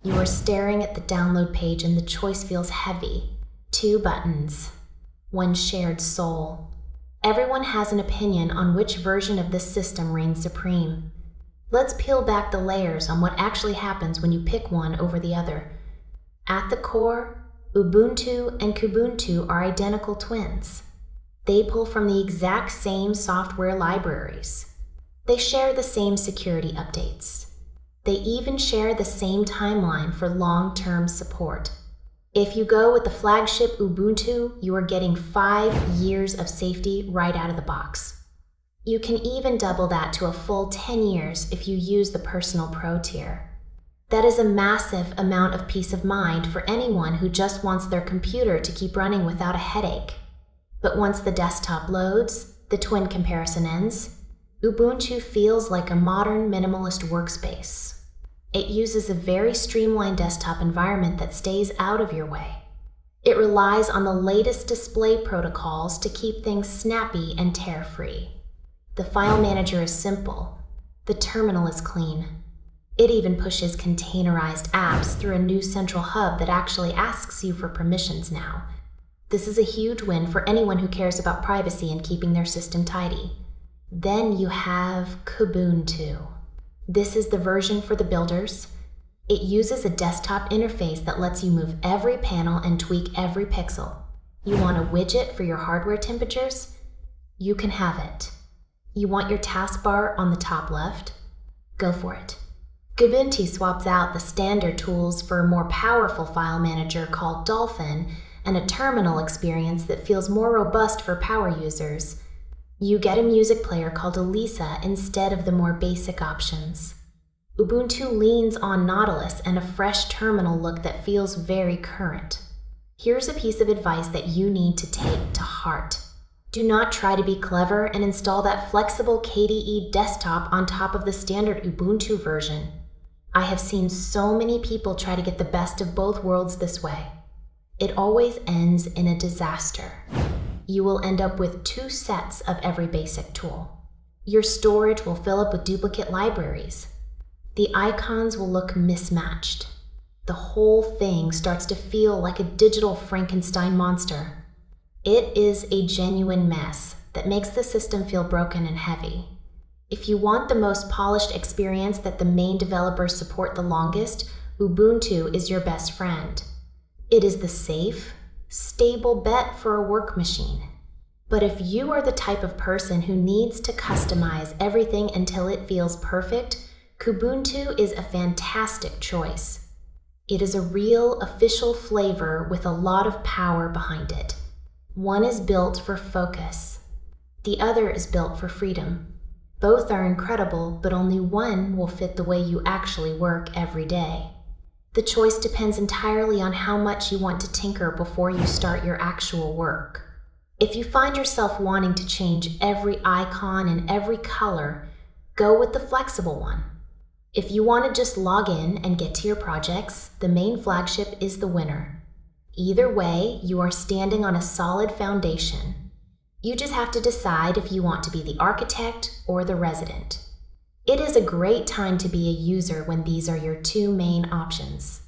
You are staring at the download page and the choice feels heavy. 2 buttons, 1 shared soul. Everyone has an opinion on which version of this system reigns supreme. Let's peel back the layers on what actually happens when you pick one over the other. At the core, Ubuntu and Kubuntu are identical twins. They pull from the exact same software libraries. They share the same security updates. They even share the same timeline for long-term support. If you go with the flagship Ubuntu, you are getting 5 years of safety right out of the box. You can even double that to a full 10 years if you use the Personal Pro tier. That is a massive amount of peace of mind for anyone who just wants their computer to keep running without a headache. But once the desktop loads, the twin comparison ends, Ubuntu feels like a modern minimalist workspace. It uses a very streamlined desktop environment that stays out of your way. It relies on the latest display protocols to keep things snappy and tear-free. The file manager is simple. The terminal is clean. It even pushes containerized apps through a new central hub that actually asks you for permissions now. This is a huge win for anyone who cares about privacy and keeping their system tidy. Then you have Kubuntu. This is the version for the builders. It uses a desktop interface that lets you move every panel and tweak every pixel. You want a widget for your hardware temperatures? You can have it. You want your taskbar on the top left? Go for it. Kubuntu swaps out the standard tools for a more powerful file manager called Dolphin and a terminal experience that feels more robust for power users. You get a music player called Elisa instead of the more basic options. Ubuntu leans on Nautilus and a fresh terminal look that feels very current. Here's a piece of advice that you need to take to heart. Do not try to be clever and install that flexible KDE desktop on top of the standard Ubuntu version. I have seen so many people try to get the best of both worlds this way. It always ends in a disaster. You will end up with 2 sets of every basic tool. Your storage will fill up with duplicate libraries. The icons will look mismatched. The whole thing starts to feel like a digital Frankenstein monster. It is a genuine mess that makes the system feel broken and heavy. If you want the most polished experience that the main developers support the longest, Ubuntu is your best friend. It is the safe, stable bet for a work machine. But if you are the type of person who needs to customize everything until it feels perfect, Kubuntu is a fantastic choice. It is a real official flavor with a lot of power behind it. One is built for focus. The other is built for freedom. Both are incredible, but only one will fit the way you actually work every day. The choice depends entirely on how much you want to tinker before you start your actual work. If you find yourself wanting to change every icon and every color, go with the flexible one. If you want to just log in and get to your projects, the main flagship is the winner. Either way, you are standing on a solid foundation. You just have to decide if you want to be the architect or the resident. It is a great time to be a user when these are your 2 main options.